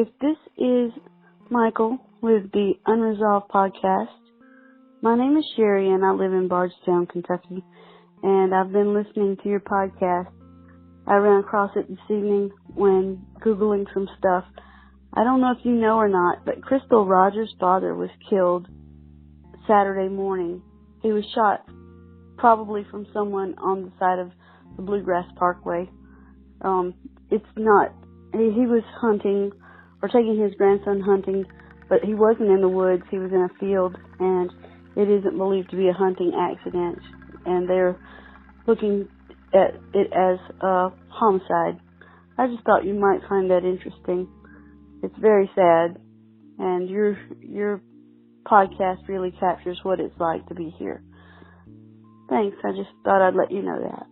if this is Michael with the Unresolved podcast, my name is Sherry and I live in Bardstown, Kentucky, and I've been listening to your podcast. I ran across it this evening when Googling some stuff. I don't know if you know or not, but Crystal Rogers' father was killed Saturday morning. He was shot probably from someone on the side of the Bluegrass Parkway. He was hunting or taking his grandson hunting, but he wasn't in the woods. He was in a field, and it isn't believed to be a hunting accident, and they're looking at it as a homicide. I just thought you might find that interesting. It's very sad, and your podcast really captures what it's like to be here. Thanks, I just thought I'd let you know that.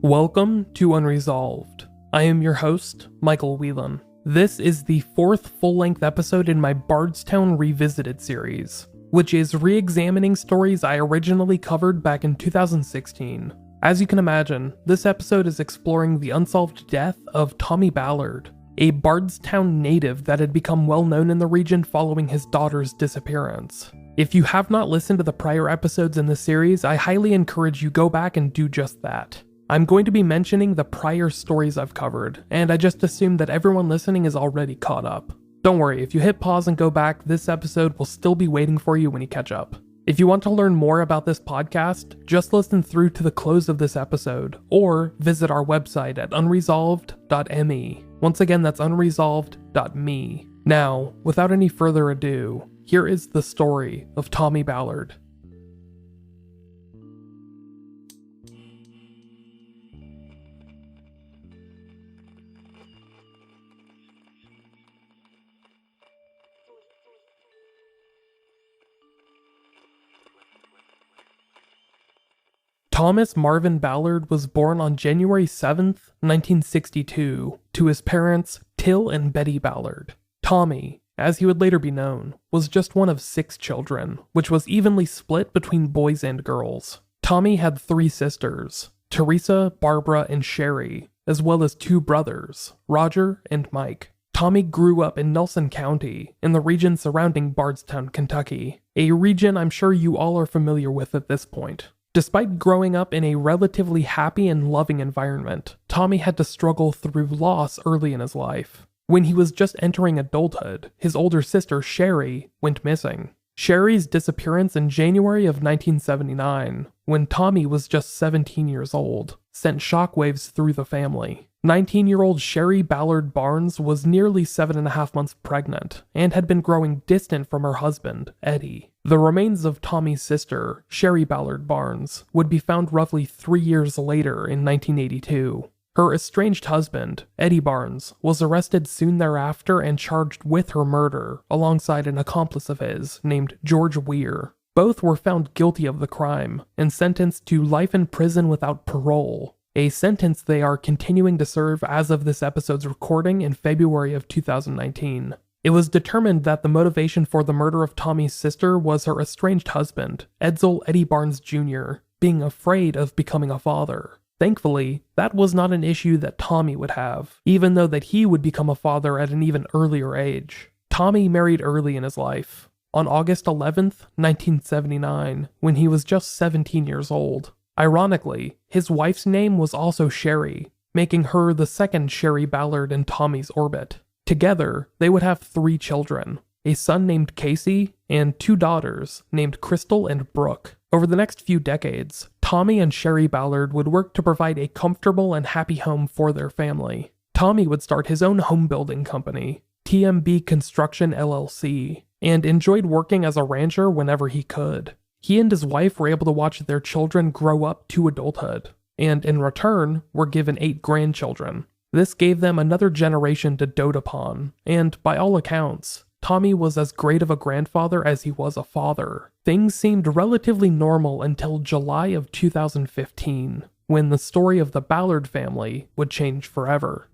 Welcome to Unresolved. I am your host, Micheal Whelan. This is the fourth full-length episode in my Bardstown Revisited series, which is re-examining stories I originally covered back in 2016. As you can imagine, this episode is exploring the unsolved death of Tommy Ballard, a Bardstown native that had become well known in the region following his daughter's disappearance. If you have not listened to the prior episodes in the series, I highly encourage you go back and do just that. I'm going to be mentioning the prior stories I've covered, and I just assume that everyone listening is already caught up. Don't worry, if you hit pause and go back, this episode will still be waiting for you when you catch up. If you want to learn more about this podcast, just listen through to the close of this episode, or visit our website at unresolved.me. Once again, that's unresolved.me. Now, without any further ado, here is the story of Tommy Ballard. Thomas Marvin Ballard was born on January 7th, 1962, to his parents, Till and Betty Ballard. Tommy, as he would later be known, was just one of 6 children, which was evenly split between boys and girls. Tommy had 3 sisters, Teresa, Barbara, and Sherry, as well as 2 brothers, Roger and Mike. Tommy grew up in Nelson County, in the region surrounding Bardstown, Kentucky, a region I'm sure you all are familiar with at this point. Despite growing up in a relatively happy and loving environment, Tommy had to struggle through loss early in his life. When he was just entering adulthood, his older sister, Sherry, went missing. Sherry's disappearance in January of 1979, when Tommy was just 17 years old, sent shockwaves through the family. 19-year-old Sherry Ballard Barnes was nearly 7.5 months pregnant and had been growing distant from her husband, Eddie. The remains of Tommy's sister, Sherry Ballard Barnes, would be found roughly 3 years later in 1982. Her estranged husband, Eddie Barnes, was arrested soon thereafter and charged with her murder alongside an accomplice of his named George Weir. Both were found guilty of the crime and sentenced to life in prison without parole, a sentence they are continuing to serve as of this episode's recording in February of 2019. It was determined that the motivation for the murder of Tommy's sister was her estranged husband, Edsel Eddie Barnes Jr., being afraid of becoming a father. Thankfully, that was not an issue that Tommy would have, even though that he would become a father at an even earlier age. Tommy married early in his life, on August 11th, 1979, when he was just 17 years old. Ironically, his wife's name was also Sherry, making her the second Sherry Ballard in Tommy's orbit. Together, they would have 3 children, a son named Casey and 2 daughters named Crystal and Brooke. Over the next few decades, Tommy and Sherry Ballard would work to provide a comfortable and happy home for their family. Tommy would start his own home building company, TMB Construction LLC, and enjoyed working as a rancher whenever he could. He and his wife were able to watch their children grow up to adulthood, and in return were given 8 grandchildren. This gave them another generation to dote upon, and by all accounts, Tommy was as great of a grandfather as he was a father. Things seemed relatively normal until July of 2015, when the story of the Ballard family would change forever.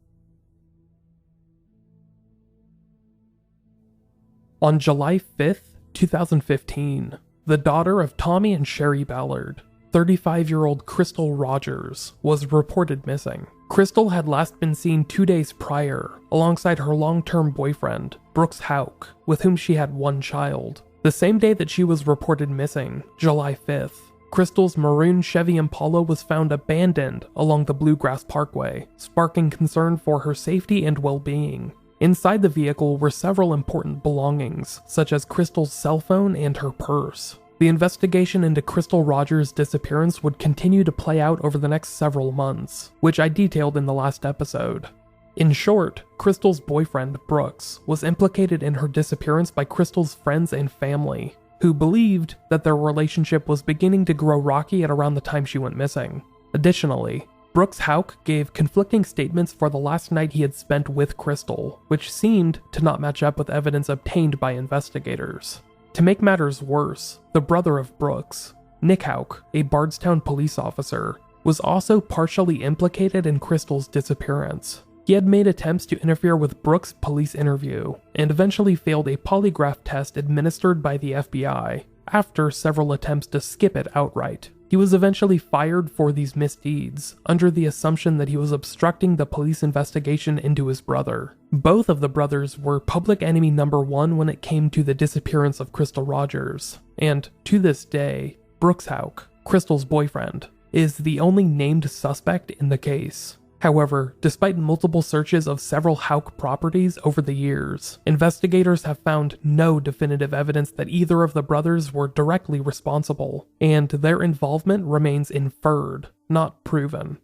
On July 5th, 2015, the daughter of Tommy and Sherry Ballard, 35-year-old Crystal Rogers was reported missing. Crystal had last been seen 2 days prior, alongside her long-term boyfriend, Brooks Houck, with whom she had one child. The same day that she was reported missing, July 5th, Crystal's maroon Chevy Impala was found abandoned along the Bluegrass Parkway, sparking concern for her safety and well-being. Inside the vehicle were several important belongings, such as Crystal's cell phone and her purse. The investigation into Crystal Rogers' disappearance would continue to play out over the next several months, which I detailed in the last episode. In short, Crystal's boyfriend, Brooks, was implicated in her disappearance by Crystal's friends and family, who believed that their relationship was beginning to grow rocky at around the time she went missing. Additionally, Brooks Houck gave conflicting statements for the last night he had spent with Crystal, which seemed to not match up with evidence obtained by investigators. To make matters worse, the brother of Brooks, Nick Houck, a Bardstown police officer, was also partially implicated in Crystal's disappearance. He had made attempts to interfere with Brooks' police interview, and eventually failed a polygraph test administered by the FBI, after several attempts to skip it outright. He was eventually fired for these misdeeds, under the assumption that he was obstructing the police investigation into his brother. Both of the brothers were public enemy number one when it came to the disappearance of Crystal Rogers, and to this day, Brooks Houck, Crystal's boyfriend, is the only named suspect in the case. However, despite multiple searches of several Houck properties over the years, investigators have found no definitive evidence that either of the brothers were directly responsible, and their involvement remains inferred, not proven.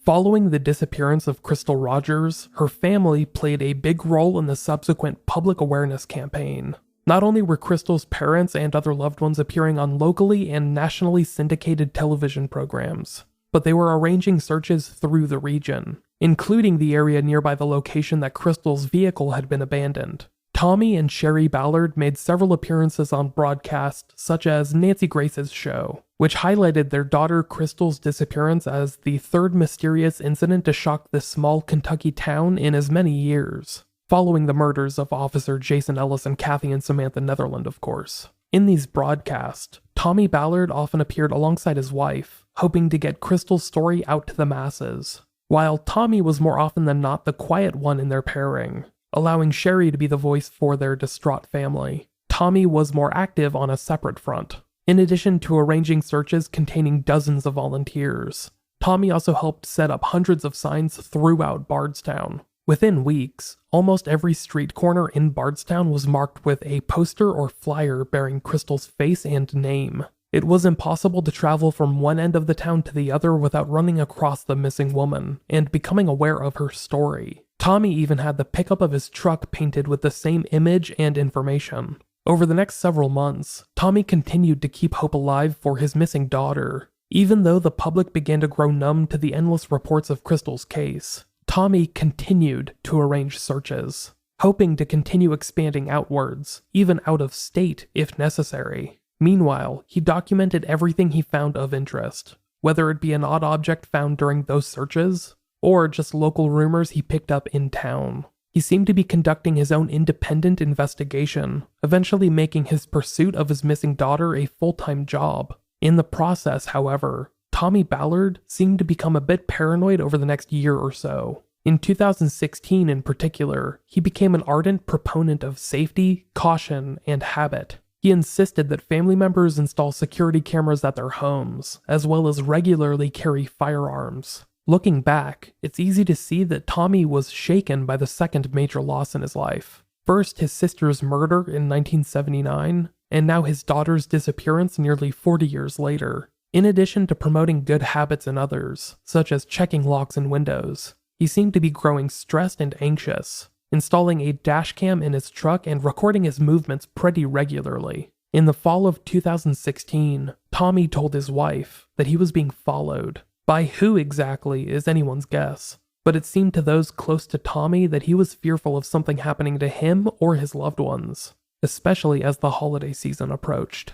Following the disappearance of Crystal Rogers, her family played a big role in the subsequent public awareness campaign. Not only were Crystal's parents and other loved ones appearing on locally and nationally syndicated television programs, but they were arranging searches through the region, including the area nearby the location that Crystal's vehicle had been abandoned. Tommy and Sherry Ballard made several appearances on broadcasts such as Nancy Grace's show, which highlighted their daughter Crystal's disappearance as the third mysterious incident to shock this small Kentucky town in as many years, following the murders of Officer Jason Ellis and Kathy and Samantha Netherland, of course. In these broadcasts, Tommy Ballard often appeared alongside his wife, hoping to get Crystal's story out to the masses, while Tommy was more often than not the quiet one in their pairing, allowing Sherry to be the voice for their distraught family. Tommy was more active on a separate front. In addition to arranging searches containing dozens of volunteers, Tommy also helped set up hundreds of signs throughout Bardstown. Within weeks, almost every street corner in Bardstown was marked with a poster or flyer bearing Crystal's face and name. It was impossible to travel from one end of the town to the other without running across the missing woman and becoming aware of her story. Tommy even had the pickup of his truck painted with the same image and information. Over the next several months, Tommy continued to keep hope alive for his missing daughter. Even though the public began to grow numb to the endless reports of Crystal's case, Tommy continued to arrange searches, hoping to continue expanding outwards, even out of state if necessary. Meanwhile, he documented everything he found of interest, whether it be an odd object found during those searches, or just local rumors he picked up in town. He seemed to be conducting his own independent investigation, eventually making his pursuit of his missing daughter a full-time job. In the process, however, Tommy Ballard seemed to become a bit paranoid over the next year or so. In 2016 in particular, he became an ardent proponent of safety, caution, and habit. He insisted that family members install security cameras at their homes, as well as regularly carry firearms. Looking back, it's easy to see that Tommy was shaken by the second major loss in his life. First, his sister's murder in 1979, and now his daughter's disappearance nearly 40 years later. In addition to promoting good habits in others, such as checking locks and windows, he seemed to be growing stressed and anxious, installing a dash cam in his truck and recording his movements pretty regularly. In the fall of 2016, Tommy told his wife that he was being followed. By who exactly is anyone's guess, but it seemed to those close to Tommy that he was fearful of something happening to him or his loved ones, especially as the holiday season approached.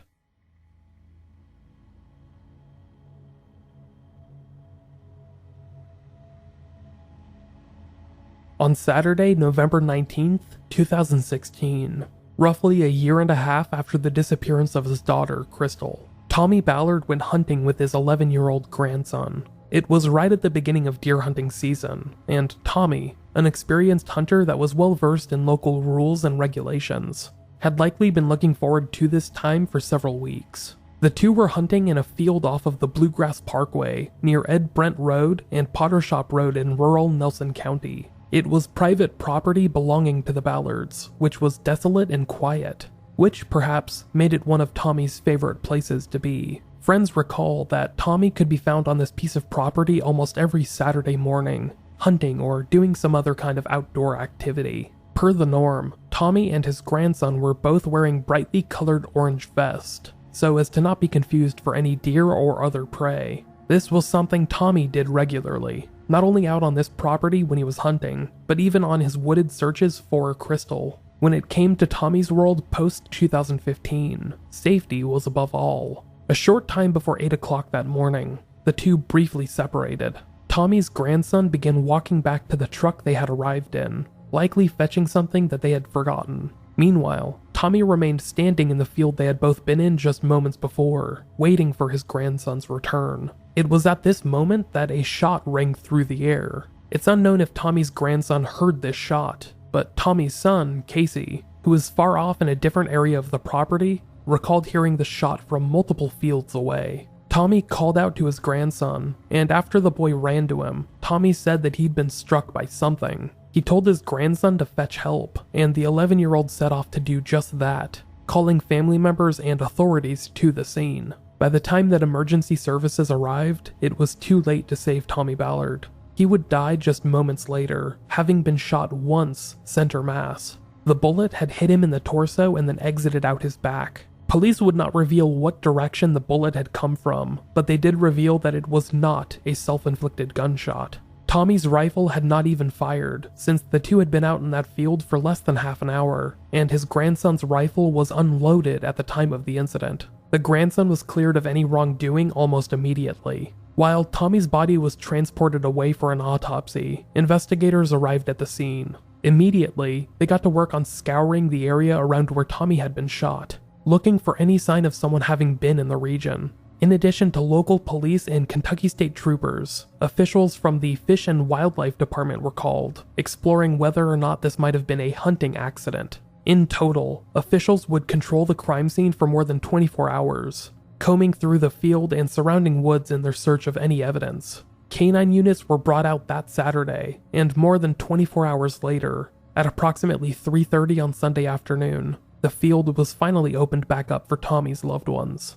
On Saturday, November 19th, 2016, roughly a year and a half after the disappearance of his daughter, Crystal, Tommy Ballard went hunting with his 11-year-old grandson. It was right at the beginning of deer hunting season, and Tommy, an experienced hunter that was well versed in local rules and regulations, had likely been looking forward to this time for several weeks. The two were hunting in a field off of the Bluegrass Parkway near Ed Brent Road and Potter Shop Road in rural Nelson County. It was private property belonging to the Ballards, which was desolate and quiet, which perhaps made it one of Tommy's favorite places to be. Friends recall that Tommy could be found on this piece of property almost every Saturday morning, hunting or doing some other kind of outdoor activity. Per the norm, Tommy and his grandson were both wearing brightly colored orange vests, so as to not be confused for any deer or other prey. This was something Tommy did regularly, not only out on this property when he was hunting, but even on his wooded searches for crystal. When it came to Tommy's world post-2015, safety was above all. A short time before 8 o'clock that morning, the two briefly separated. Tommy's grandson began walking back to the truck they had arrived in, likely fetching something that they had forgotten. Meanwhile, Tommy remained standing in the field they had both been in just moments before, waiting for his grandson's return. It was at this moment that a shot rang through the air. It's unknown if Tommy's grandson heard this shot, but Tommy's son, Casey, who was far off in a different area of the property, recalled hearing the shot from multiple fields away. Tommy called out to his grandson, and after the boy ran to him, Tommy said that he'd been struck by something. He told his grandson to fetch help, and the 11-year-old set off to do just that, calling family members and authorities to the scene. By the time that emergency services arrived, it was too late to save Tommy Ballard. He would die just moments later, having been shot once center mass. The bullet had hit him in the torso and then exited out his back. Police would not reveal what direction the bullet had come from, but they did reveal that it was not a self-inflicted gunshot. Tommy's rifle had not even fired, since the two had been out in that field for less than half an hour, and his grandson's rifle was unloaded at the time of the incident. The grandson was cleared of any wrongdoing almost immediately. While Tommy's body was transported away for an autopsy, investigators arrived at the scene. Immediately, they got to work on scouring the area around where Tommy had been shot, looking for any sign of someone having been in the region. In addition to local police and Kentucky State Troopers, officials from the Fish and Wildlife Department were called, exploring whether or not this might have been a hunting accident. In total, officials would control the crime scene for more than 24 hours, combing through the field and surrounding woods in their search of any evidence. Canine units were brought out that Saturday, and more than 24 hours later, at approximately 3:30 on Sunday afternoon, the field was finally opened back up for Tommy's loved ones.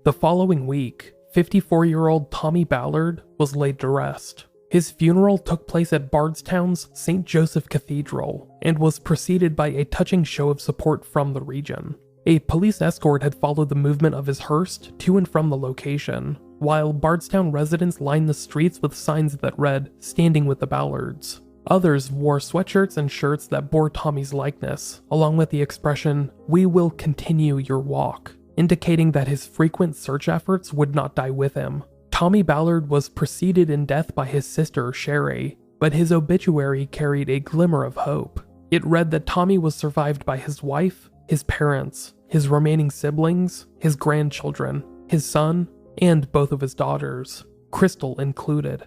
The following week, 54-year-old Tommy Ballard was laid to rest. His funeral took place at Bardstown's St. Joseph Cathedral and was preceded by a touching show of support from the region. A police escort had followed the movement of his hearse to and from the location, while Bardstown residents lined the streets with signs that read, "Standing with the Ballards." Others wore sweatshirts and shirts that bore Tommy's likeness, along with the expression, "We will continue your walk," indicating that his frequent search efforts would not die with him. Tommy Ballard was preceded in death by his sister, Sherry, but his obituary carried a glimmer of hope. It read that Tommy was survived by his wife, his parents, his remaining siblings, his grandchildren, his son, and both of his daughters, Crystal included.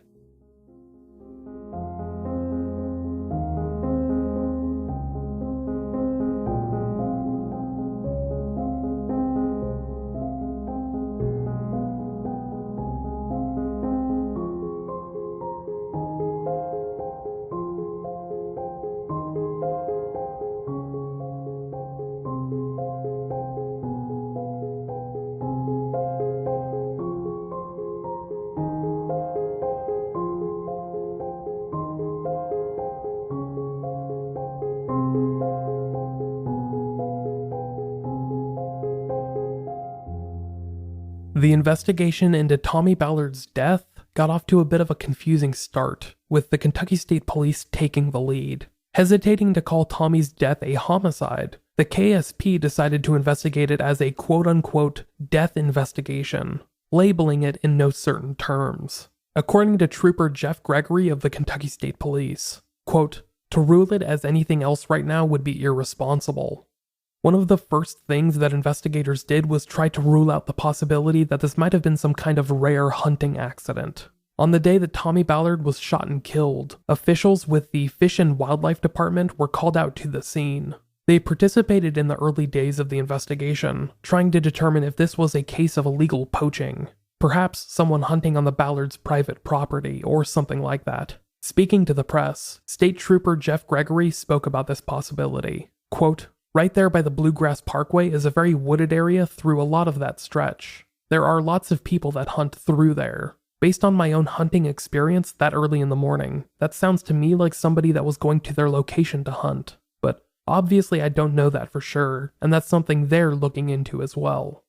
The investigation into Tommy Ballard's death got off to a bit of a confusing start, with the Kentucky State Police taking the lead. Hesitating to call Tommy's death a homicide, the KSP decided to investigate it as a quote-unquote death investigation. labeling it in no certain terms. According to Trooper Jeff Gregory of the Kentucky State Police, quote, "To rule it as anything else right now would be irresponsible." One of the first things that investigators did was try to rule out the possibility that this might have been some kind of rare hunting accident. On the day that Tommy Ballard was shot and killed, officials with the Fish and Wildlife Department were called out to the scene. They participated in the early days of the investigation, trying to determine if this was a case of illegal poaching. Perhaps someone hunting on the Ballards' private property, or something like that. Speaking to the press, State Trooper Jeff Gregory spoke about this possibility. Quote, "Right there by the Bluegrass Parkway is a very wooded area through a lot of that stretch. There are lots of people that hunt through there. Based on my own hunting experience that early in the morning, that sounds to me like somebody that was going to their location to hunt. But obviously I don't know that for sure, and that's something they're looking into as well."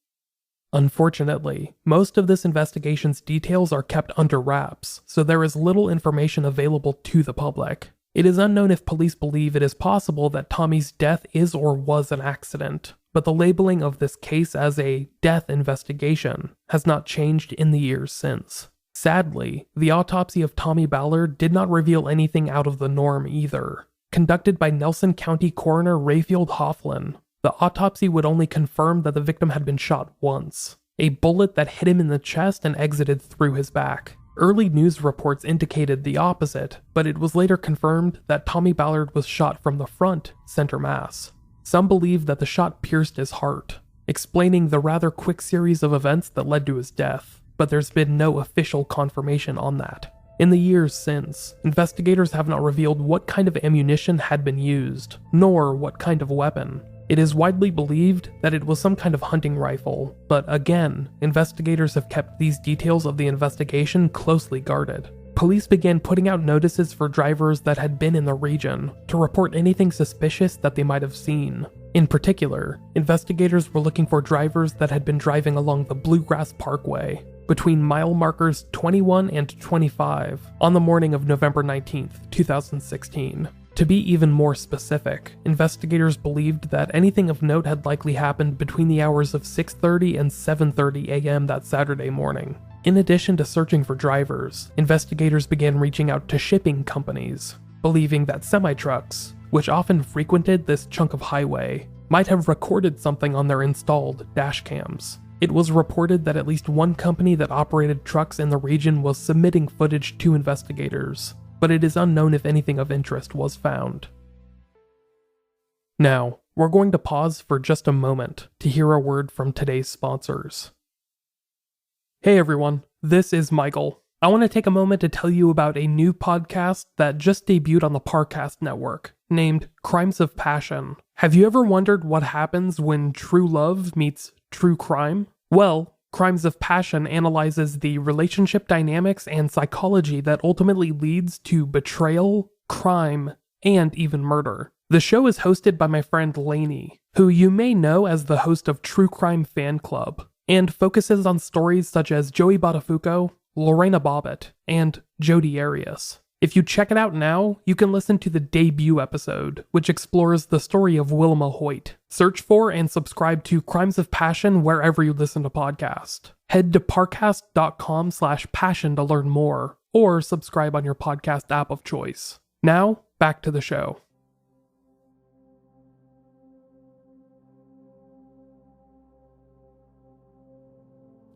Unfortunately, most of this investigation's details are kept under wraps, so there is little information available to the public. It is unknown if police believe it is possible that Tommy's death is or was an accident, but the labeling of this case as a death investigation has not changed in the years since. Sadly, the autopsy of Tommy Ballard did not reveal anything out of the norm either. Conducted by Nelson County Coroner Rayfield Hofflin, the autopsy would only confirm that the victim had been shot once, a bullet that hit him in the chest and exited through his back. Early news reports indicated the opposite, but it was later confirmed that Tommy Ballard was shot from the front, center mass. Some believe that the shot pierced his heart, explaining the rather quick series of events that led to his death, but there's been no official confirmation on that. In the years since, investigators have not revealed what kind of ammunition had been used, nor what kind of weapon. It is widely believed that it was some kind of hunting rifle, but again, investigators have kept these details of the investigation closely guarded. Police began putting out notices for drivers that had been in the region to report anything suspicious that they might have seen. In particular, investigators were looking for drivers that had been driving along the Bluegrass Parkway between mile markers 21 and 25 on the morning of November 19th, 2016. To be even more specific, investigators believed that anything of note had likely happened between the hours of 6:30 and 7:30 a.m. that Saturday morning. In addition to searching for drivers, investigators began reaching out to shipping companies, believing that semi-trucks, which often frequented this chunk of highway, might have recorded something on their installed dash cams. It was reported that at least one company that operated trucks in the region was submitting footage to investigators, but it is unknown if anything of interest was found. Now, we're going to pause for just a moment to hear a word from today's sponsors. Hey everyone, this is Michael. I want to take a moment to tell you about a new podcast that just debuted on the Parcast network, named Crimes of Passion. Have you ever wondered what happens when true love meets true crime? Well, Crimes of Passion analyzes the relationship dynamics and psychology that ultimately leads to betrayal, crime, and even murder. The show is hosted by my friend Lainey, who you may know as the host of True Crime Fan Club, and focuses on stories such as Joey Buttafuoco, Lorena Bobbitt, and Jodi Arias. If you check it out now, you can listen to the debut episode, which explores the story of Wilma Hoyt. Search for and subscribe to Crimes of Passion wherever you listen to podcasts. Head to parcast.com/passion to learn more, or subscribe on your podcast app of choice. Now, back to the show.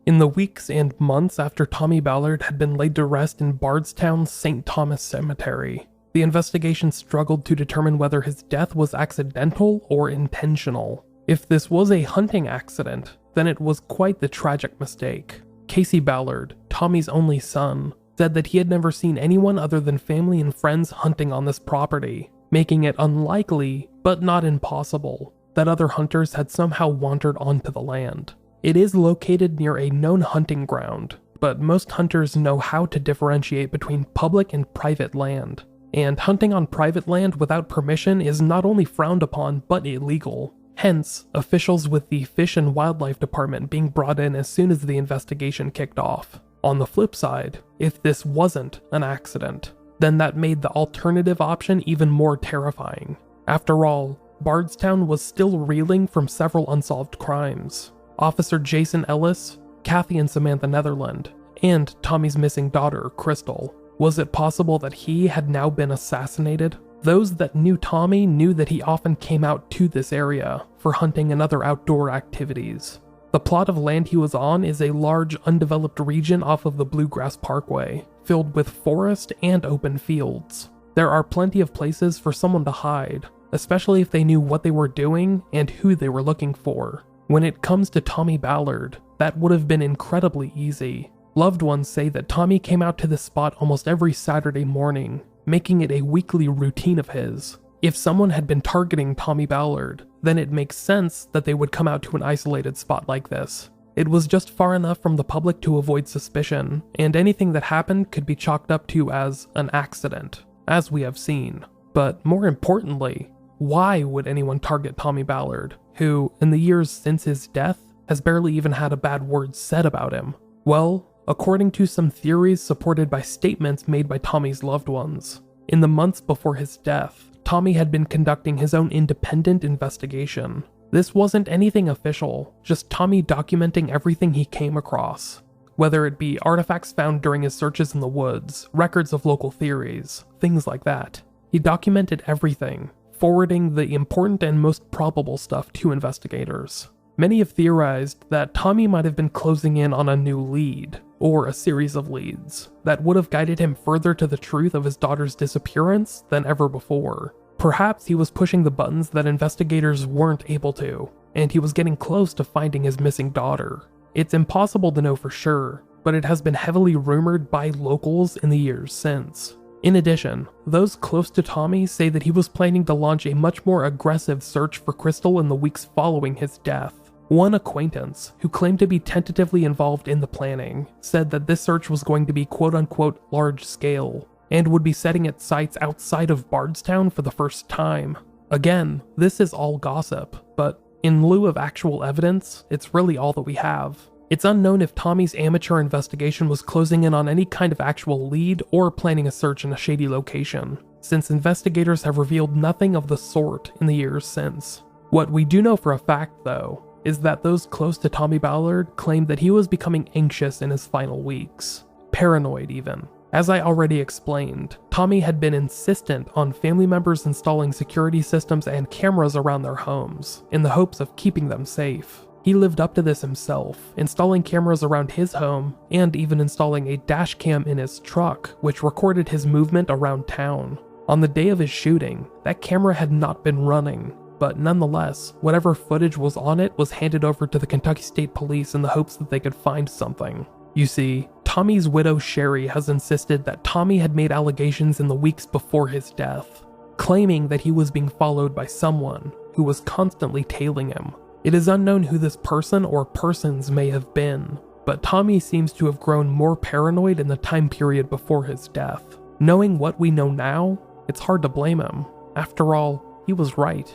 In the weeks and months after Tommy Ballard had been laid to rest in Bardstown's St. Thomas Cemetery, the investigation struggled to determine whether his death was accidental or intentional. If this was a hunting accident, then it was quite the tragic mistake. Casey Ballard, Tommy's only son, said that he had never seen anyone other than family and friends hunting on this property, making it unlikely, but not impossible, that other hunters had somehow wandered onto the land. It is located near a known hunting ground, but most hunters know how to differentiate between public and private land, and hunting on private land without permission is not only frowned upon but illegal. Hence, officials with the Fish and Wildlife Department being brought in as soon as the investigation kicked off. On the flip side, if this wasn't an accident, then that made the alternative option even more terrifying. After all, Bardstown was still reeling from several unsolved crimes. Officer Jason Ellis, Kathy and Samantha Netherland, and Tommy's missing daughter, Crystal. Was it possible that he had now been assassinated? Those that knew Tommy knew that he often came out to this area for hunting and other outdoor activities. The plot of land he was on is a large undeveloped region off of the Bluegrass Parkway, filled with forest and open fields. There are plenty of places for someone to hide, especially if they knew what they were doing and who they were looking for. When it comes to Tommy Ballard, that would have been incredibly easy. Loved ones say that Tommy came out to this spot almost every Saturday morning, making it a weekly routine of his. If someone had been targeting Tommy Ballard, then it makes sense that they would come out to an isolated spot like this. It was just far enough from the public to avoid suspicion, and anything that happened could be chalked up to as an accident, as we have seen. But more importantly, why would anyone target Tommy Ballard, who, in the years since his death, has barely even had a bad word said about him? Well, according to some theories supported by statements made by Tommy's loved ones, in the months before his death, Tommy had been conducting his own independent investigation. This wasn't anything official, just Tommy documenting everything he came across. Whether it be artifacts found during his searches in the woods, records of local theories, things like that. He documented everything, forwarding the important and most probable stuff to investigators. Many have theorized that Tommy might have been closing in on a new lead, or a series of leads, that would have guided him further to the truth of his daughter's disappearance than ever before. Perhaps he was pushing the buttons that investigators weren't able to, and he was getting close to finding his missing daughter. It's impossible to know for sure, but it has been heavily rumored by locals in the years since. In addition, those close to Tommy say that he was planning to launch a much more aggressive search for Crystal in the weeks following his death. One acquaintance, who claimed to be tentatively involved in the planning, said that this search was going to be quote-unquote large-scale, and would be setting its sights outside of Bardstown for the first time. Again, this is all gossip, but in lieu of actual evidence, it's really all that we have. It's unknown if Tommy's amateur investigation was closing in on any kind of actual lead or planning a search in a shady location, since investigators have revealed nothing of the sort in the years since. What we do know for a fact, though, is that those close to Tommy Ballard claimed that he was becoming anxious in his final weeks. Paranoid, even. As I already explained, Tommy had been insistent on family members installing security systems and cameras around their homes, in the hopes of keeping them safe. He lived up to this himself, installing cameras around his home, and even installing a dash cam in his truck, which recorded his movement around town. On the day of his shooting, that camera had not been running, but nonetheless, whatever footage was on it was handed over to the Kentucky State Police in the hopes that they could find something. You see, Tommy's widow Sherry has insisted that Tommy had made allegations in the weeks before his death, claiming that he was being followed by someone who was constantly tailing him. It is unknown who this person or persons may have been, but Tommy seems to have grown more paranoid in the time period before his death. Knowing what we know now, it's hard to blame him. After all, he was right.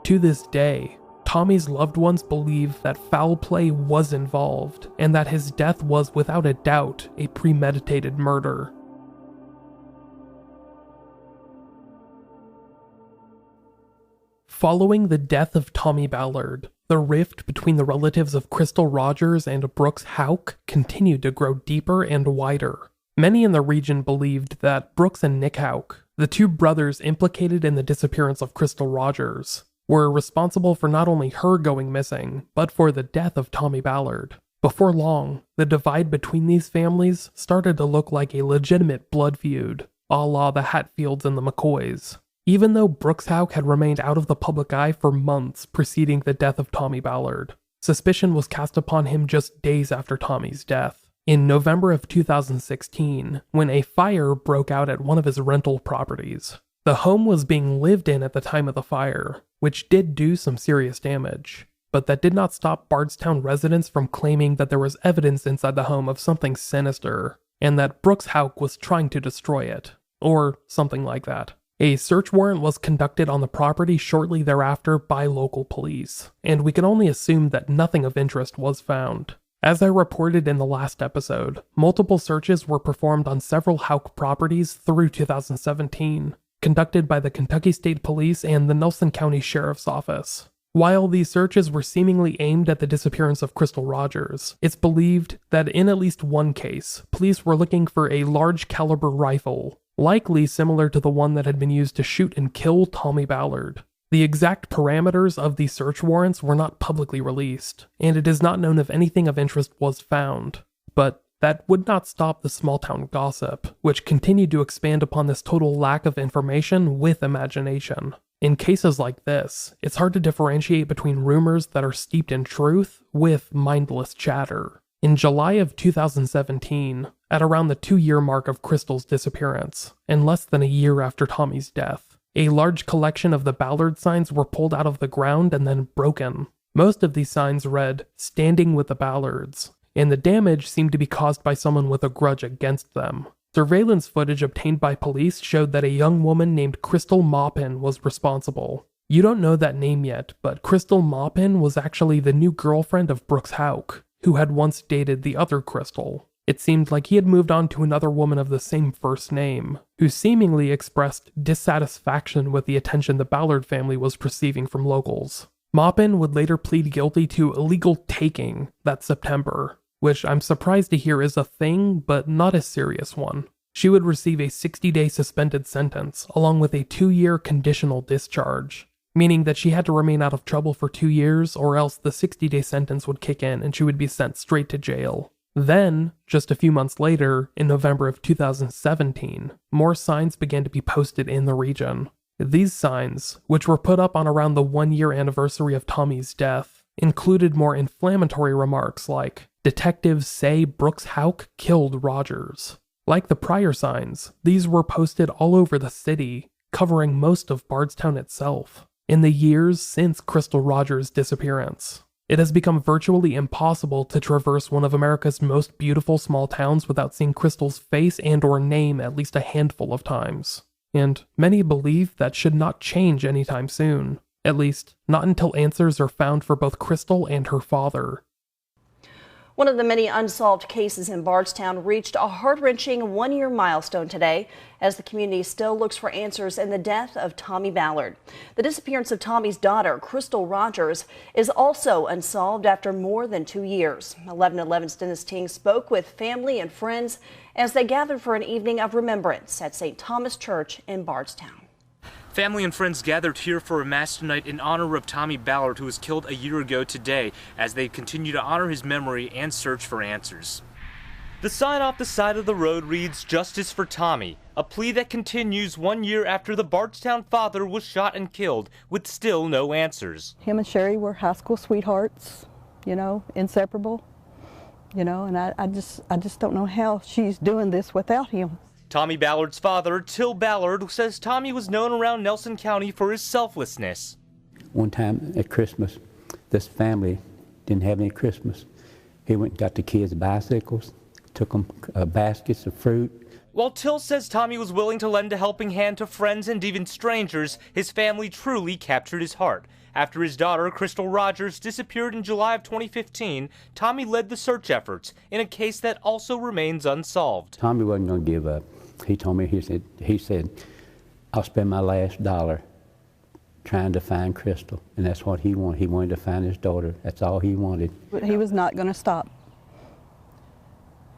To this day, Tommy's loved ones believe that foul play was involved, and that his death was without a doubt a premeditated murder. Following the death of Tommy Ballard, the rift between the relatives of Crystal Rogers and Brooks Houck continued to grow deeper and wider. Many in the region believed that Brooks and Nick Houck, the two brothers implicated in the disappearance of Crystal Rogers, were responsible for not only her going missing, but for the death of Tommy Ballard. Before long, the divide between these families started to look like a legitimate blood feud, a la the Hatfields and the McCoys. Even though Brooks Houck had remained out of the public eye for months preceding the death of Tommy Ballard, suspicion was cast upon him just days after Tommy's death. In November of 2016, when a fire broke out at one of his rental properties. The home was being lived in at the time of the fire, which did do some serious damage, but that did not stop Bardstown residents from claiming that there was evidence inside the home of something sinister, and that Brooks Houck was trying to destroy it, or something like that. A search warrant was conducted on the property shortly thereafter by local police, and we can only assume that nothing of interest was found. As I reported in the last episode, multiple searches were performed on several Houck properties through 2017, conducted by the Kentucky State Police and the Nelson County Sheriff's Office. While these searches were seemingly aimed at the disappearance of Crystal Rogers, it's believed that in at least one case, police were looking for a large caliber rifle, likely similar to the one that had been used to shoot and kill Tommy Ballard. The exact parameters of these search warrants were not publicly released, and it is not known if anything of interest was found. But that would not stop the small-town gossip, which continued to expand upon this total lack of information with imagination. In cases like this, it's hard to differentiate between rumors that are steeped in truth with mindless chatter. In July of 2017, at around the 2-year mark of Crystal's disappearance, and less than a year after Tommy's death, a large collection of the Ballard signs were pulled out of the ground and then broken. Most of these signs read, "Standing with the Ballards," and the damage seemed to be caused by someone with a grudge against them. Surveillance footage obtained by police showed that a young woman named Crystal Maupin was responsible. You don't know that name yet, but Crystal Maupin was actually the new girlfriend of Brooks Houck, who had once dated the other Crystal. It seemed like he had moved on to another woman of the same first name, who seemingly expressed dissatisfaction with the attention the Ballard family was receiving from locals. Maupin would later plead guilty to illegal taking that September, which I'm surprised to hear is a thing, but not a serious one. She would receive a 60-day suspended sentence, along with a 2-year conditional discharge, meaning that she had to remain out of trouble for 2 years, or else the 60-day sentence would kick in and she would be sent straight to jail. Then, just a few months later, in November of 2017, more signs began to be posted in the region. These signs, which were put up on around the 1-year anniversary of Tommy's death, included more inflammatory remarks like, "Detectives say Brooks Houck killed Rogers." Like the prior signs, these were posted all over the city, covering most of Bardstown itself. In the years since Crystal Rogers' disappearance, it has become virtually impossible to traverse one of America's most beautiful small towns without seeing Crystal's face and or name at least a handful of times. And many believe that should not change anytime soon, at least not until answers are found for both Crystal and her father. One of the many unsolved cases in Bardstown reached a heart-wrenching 1-year milestone today as the community still looks for answers in the death of Tommy Ballard. The disappearance of Tommy's daughter, Crystal Rogers, is also unsolved after more than 2 years. 1111's Dennis Ting spoke with family and friends as they gathered for an evening of remembrance at St. Thomas Church in Bardstown. Family and friends gathered here for a mass tonight in honor of Tommy Ballard, who was killed a year ago today, as they continue to honor his memory and search for answers. The sign off the side of the road reads, "Justice for Tommy," a plea that continues 1 year after the Bardstown father was shot and killed, with still no answers. Him and Sherry were high school sweethearts, inseparable, and I just don't know how she's doing this without him. Tommy Ballard's father, Till Ballard, says Tommy was known around Nelson County for his selflessness. One time at Christmas, this family didn't have any Christmas. He went and got the kids bicycles, took them baskets of fruit. While Till says Tommy was willing to lend a helping hand to friends and even strangers, his family truly captured his heart. After his daughter, Crystal Rogers, disappeared in July of 2015, Tommy led the search efforts in a case that also remains unsolved. Tommy wasn't going to give up. He told me, he said, "I'll spend my last dollar trying to find Crystal." And that's what he wanted. He wanted to find his daughter. That's all he wanted. But he was not going to stop.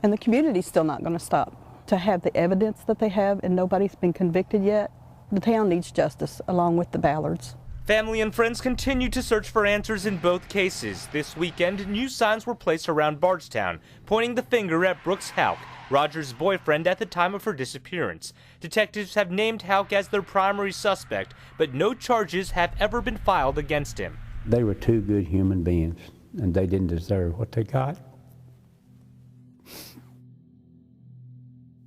And the community's still not going to stop. To have the evidence that they have and nobody's been convicted yet, the town needs justice along with the Ballards. Family and friends continue to search for answers in both cases. This weekend, new signs were placed around Bardstown, pointing the finger at Brooks Houck, Rogers' boyfriend at the time of her disappearance. Detectives have named Houck as their primary suspect, but no charges have ever been filed against him. They were two good human beings, and they didn't deserve what they got.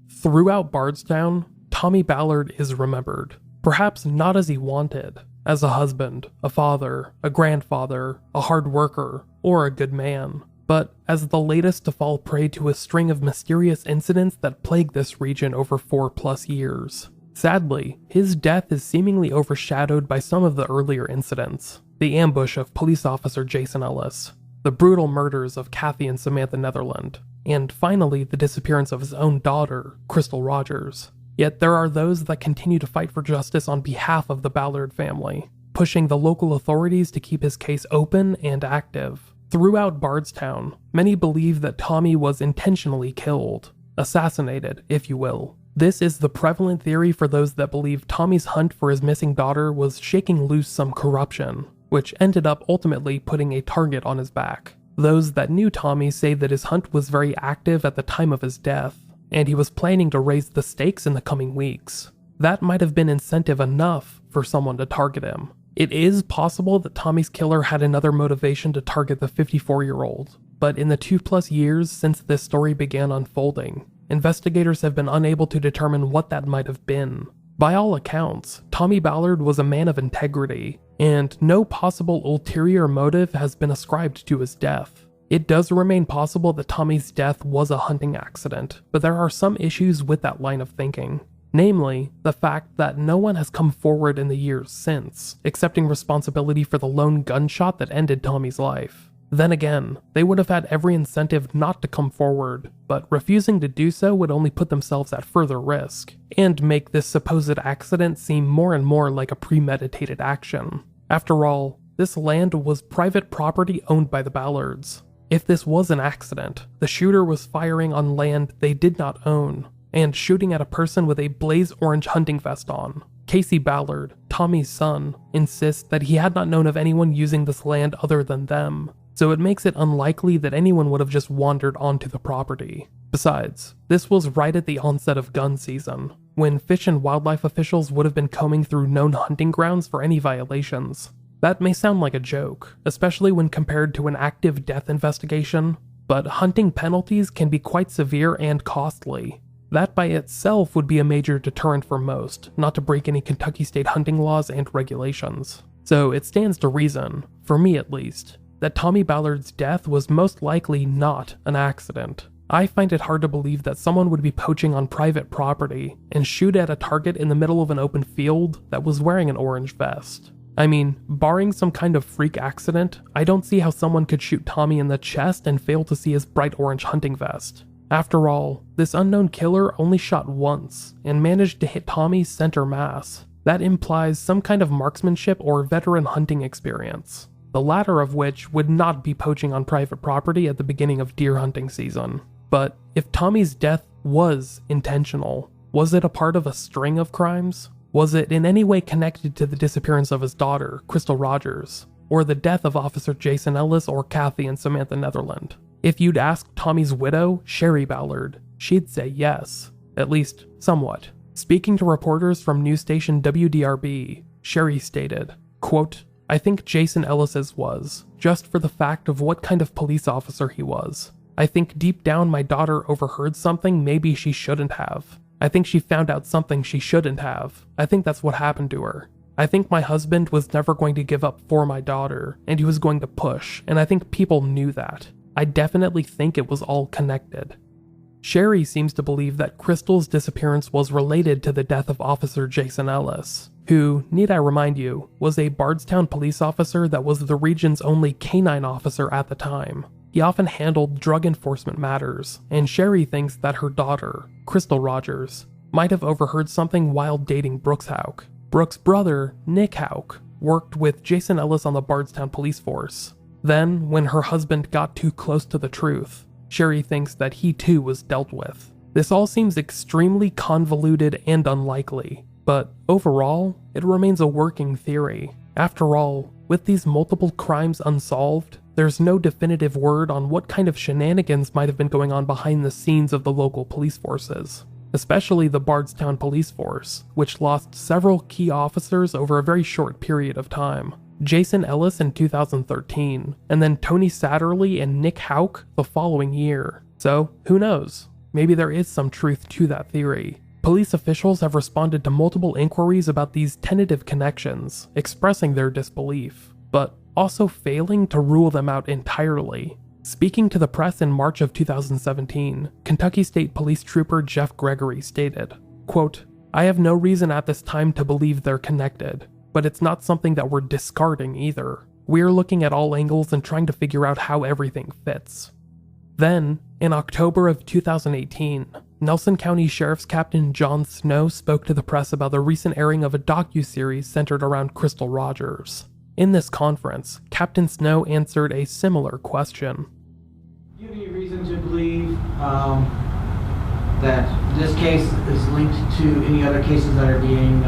Throughout Bardstown, Tommy Ballard is remembered, perhaps not as he wanted, as a husband, a father, a grandfather, a hard worker, or a good man, but as the latest to fall prey to a string of mysterious incidents that plague this region over 4+ years. Sadly, his death is seemingly overshadowed by some of the earlier incidents. The ambush of police officer Jason Ellis, the brutal murders of Kathy and Samantha Netherland, and finally the disappearance of his own daughter, Crystal Rogers. Yet there are those that continue to fight for justice on behalf of the Ballard family, pushing the local authorities to keep his case open and active. Throughout Bardstown, many believe that Tommy was intentionally killed, assassinated, if you will. This is the prevalent theory for those that believe Tommy's hunt for his missing daughter was shaking loose some corruption, which ended up ultimately putting a target on his back. Those that knew Tommy say that his hunt was very active at the time of his death, and he was planning to raise the stakes in the coming weeks. That might have been incentive enough for someone to target him. It is possible that Tommy's killer had another motivation to target the 54-year-old, but in the 2+ years since this story began unfolding, investigators have been unable to determine what that might have been. By all accounts, Tommy Ballard was a man of integrity, and no possible ulterior motive has been ascribed to his death. It does remain possible that Tommy's death was a hunting accident, but there are some issues with that line of thinking. Namely, the fact that no one has come forward in the years since, accepting responsibility for the lone gunshot that ended Tommy's life. Then again, they would have had every incentive not to come forward, but refusing to do so would only put themselves at further risk, and make this supposed accident seem more and more like a premeditated action. After all, this land was private property owned by the Ballards. If this was an accident, the shooter was firing on land they did not own, and shooting at a person with a blaze orange hunting vest on. Casey Ballard, Tommy's son, insists that he had not known of anyone using this land other than them, so it makes it unlikely that anyone would have just wandered onto the property. Besides, this was right at the onset of gun season, when Fish and Wildlife officials would have been combing through known hunting grounds for any violations. That may sound like a joke, especially when compared to an active death investigation, but hunting penalties can be quite severe and costly. That by itself would be a major deterrent for most, not to break any Kentucky state hunting laws and regulations. So it stands to reason, for me at least, that Tommy Ballard's death was most likely not an accident. I find it hard to believe that someone would be poaching on private property and shoot at a target in the middle of an open field that was wearing an orange vest. I mean, barring some kind of freak accident, I don't see how someone could shoot Tommy in the chest and fail to see his bright orange hunting vest. After all, this unknown killer only shot once and managed to hit Tommy's center mass. That implies some kind of marksmanship or veteran hunting experience, the latter of which would not be poaching on private property at the beginning of deer hunting season. But if Tommy's death was intentional, was it a part of a string of crimes? Was it in any way connected to the disappearance of his daughter, Crystal Rogers, or the death of Officer Jason Ellis or Kathy and Samantha Netherland? If you'd ask Tommy's widow, Sherry Ballard, she'd say yes, at least somewhat. Speaking to reporters from news station WDRB, Sherry stated, quote, "I think Jason Ellis's was, just for the fact of what kind of police officer he was. I think deep down my daughter overheard something maybe she shouldn't have. I think she found out something she shouldn't have. I think that's what happened to her. I think my husband was never going to give up for my daughter, and he was going to push, and I think people knew that. I definitely think it was all connected." Sherry seems to believe that Crystal's disappearance was related to the death of Officer Jason Ellis, who, need I remind you, was a Bardstown police officer that was the region's only canine officer at the time. He often handled drug enforcement matters, and Sherry thinks that her daughter, Crystal Rogers, might have overheard something while dating Brooks Houck. Brooks' brother, Nick Houck, worked with Jason Ellis on the Bardstown police force. Then, when her husband got too close to the truth, Sherry thinks that he too was dealt with. This all seems extremely convoluted and unlikely, but overall, it remains a working theory. After all, with these multiple crimes unsolved, there's no definitive word on what kind of shenanigans might have been going on behind the scenes of the local police forces, especially the Bardstown police force, which lost several key officers over a very short period of time. Jason Ellis in 2013, and then Tony Satterley and Nick Houck the following year. So, who knows? Maybe there is some truth to that theory. Police officials have responded to multiple inquiries about these tentative connections, expressing their disbelief, but also failing to rule them out entirely. Speaking to the press in March of 2017, Kentucky State Police Trooper Jeff Gregory stated, quote, "I have no reason at this time to believe they're connected, but it's not something that we're discarding either. We're looking at all angles and trying to figure out how everything fits." Then, in October of 2018, Nelson County Sheriff's Captain John Snow spoke to the press about the recent airing of a docuseries centered around Crystal Rogers. In this conference, Captain Snow answered a similar question. Do you have any reason to believe that this case is linked to any other cases that are being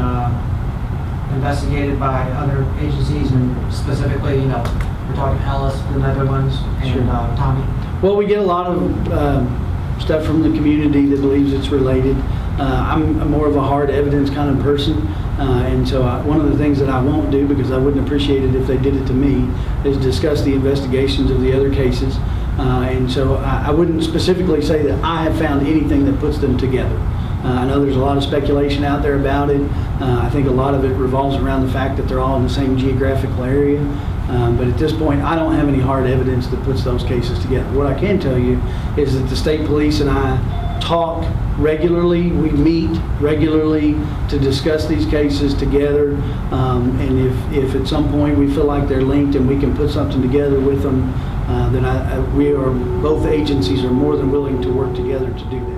investigated by other agencies, and specifically, we're talking Ellis, the Netherlands, and Tommy? Well, we get a lot of stuff from the community that believes it's related. I'm more of a hard evidence kind of person, and so one of the things that I won't do, because I wouldn't appreciate it if they did it to me, is discuss the investigations of the other cases. And so I wouldn't specifically say that I have found anything that puts them together. I know there's a lot of speculation out there about it. I think a lot of it revolves around the fact that they're all in the same geographical area. But at this point, I don't have any hard evidence that puts those cases together. What I can tell you is that the state police and I talk regularly. We meet regularly to discuss these cases together. And if at some point we feel like they're linked and we can put something together with them, then both agencies are more than willing to work together to do that.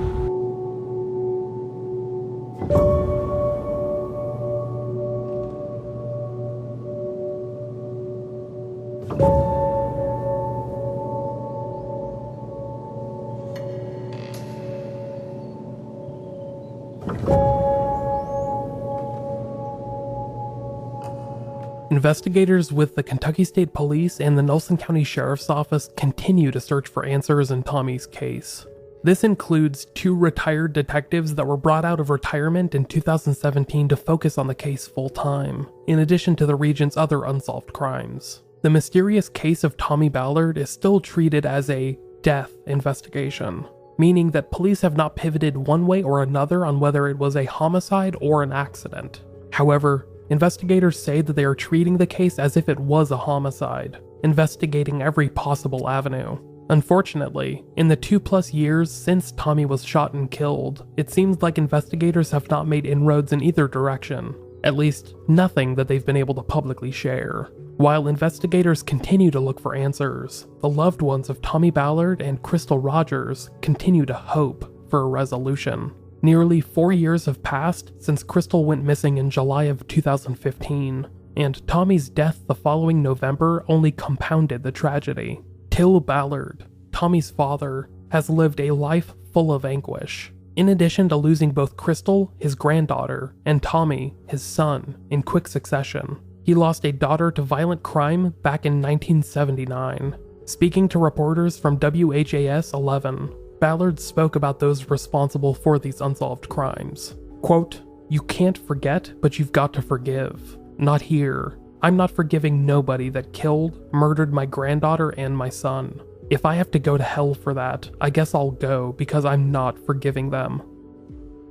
Investigators with the Kentucky State Police and the Nelson County Sheriff's Office continue to search for answers in Tommy's case. This includes 2 retired detectives that were brought out of retirement in 2017 to focus on the case full-time, in addition to the region's other unsolved crimes. The mysterious case of Tommy Ballard is still treated as a death investigation, meaning that police have not pivoted one way or another on whether it was a homicide or an accident. However, investigators say that they are treating the case as if it was a homicide, investigating every possible avenue. Unfortunately, in the 2+ years since Tommy was shot and killed, it seems like investigators have not made inroads in either direction, at least nothing that they've been able to publicly share. While investigators continue to look for answers, the loved ones of Tommy Ballard and Crystal Rogers continue to hope for a resolution. Nearly 4 years have passed since Crystal went missing in July of 2015, and Tommy's death the following November only compounded the tragedy. Micheal Ballard, Tommy's father, has lived a life full of anguish. In addition to losing both Crystal, his granddaughter, and Tommy, his son, in quick succession, he lost a daughter to violent crime back in 1979. Speaking to reporters from WHAS 11, Ballard spoke about those responsible for these unsolved crimes. Quote, "You can't forget, but you've got to forgive. Not here. I'm not forgiving nobody that killed, murdered my granddaughter and my son. If I have to go to hell for that, I guess I'll go because I'm not forgiving them."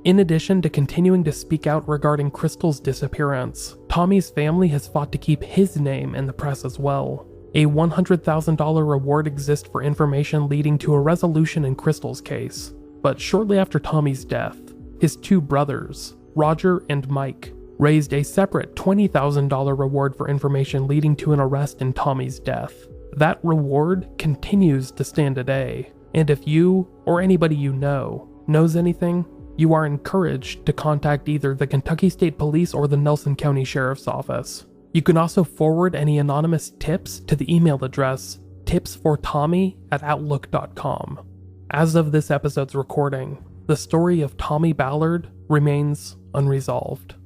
In addition to continuing to speak out regarding Crystal's disappearance, Tommy's family has fought to keep his name in the press as well. A $100,000 reward exists for information leading to a resolution in Crystal's case. But shortly after Tommy's death, his 2 brothers, Roger and Mike, raised a separate $20,000 reward for information leading to an arrest in Tommy's death. That reward continues to stand today, and if you, or anybody you know, knows anything, you are encouraged to contact either the Kentucky State Police or the Nelson County Sheriff's Office. You can also forward any anonymous tips to the email address tipsfortommy@outlook.com. As of this episode's recording, the story of Tommy Ballard remains unresolved.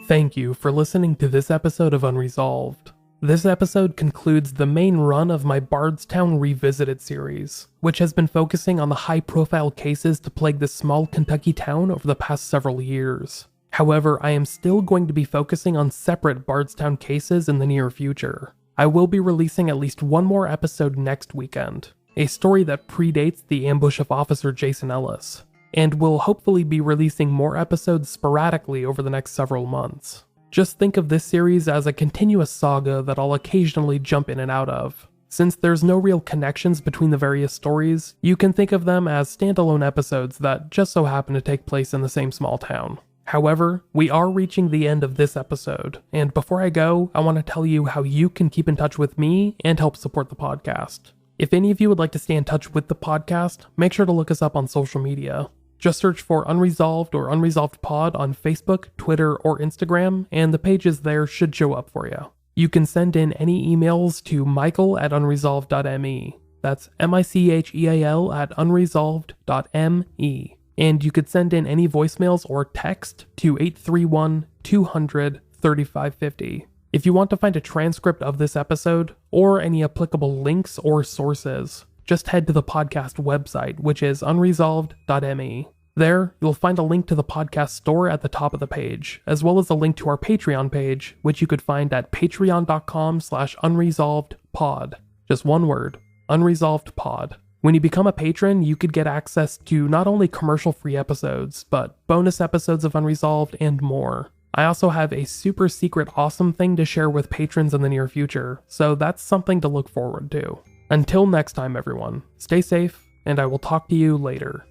Thank you for listening to this episode of Unresolved. This episode concludes the main run of my Bardstown Revisited series, which has been focusing on the high-profile cases to plague this small Kentucky town over the past several years. However, I am still going to be focusing on separate Bardstown cases in the near future. I will be releasing at least one more episode next weekend, a story that predates the ambush of Officer Jason Ellis, and will hopefully be releasing more episodes sporadically over the next several months. Just think of this series as a continuous saga that I'll occasionally jump in and out of. Since there's no real connections between the various stories, you can think of them as standalone episodes that just so happen to take place in the same small town. However, we are reaching the end of this episode, and before I go, I want to tell you how you can keep in touch with me and help support the podcast. If any of you would like to stay in touch with the podcast, make sure to look us up on social media. Just search for Unresolved or Unresolved Pod on Facebook, Twitter, or Instagram, and the pages there should show up for you. You can send in any emails to michael@unresolved.me. That's micheal@unresolved.me. And you could send in any voicemails or text to 831-200-3550. If you want to find a transcript of this episode, or any applicable links or sources, just head to the podcast website, which is unresolved.me. There, you'll find a link to the podcast store at the top of the page, as well as a link to our Patreon page, which you could find at patreon.com/unresolvedpod. Just one word, unresolvedpod. When you become a patron, you could get access to not only commercial-free episodes, but bonus episodes of Unresolved and more. I also have a super secret awesome thing to share with patrons in the near future, so that's something to look forward to. Until next time, everyone, stay safe, and I will talk to you later.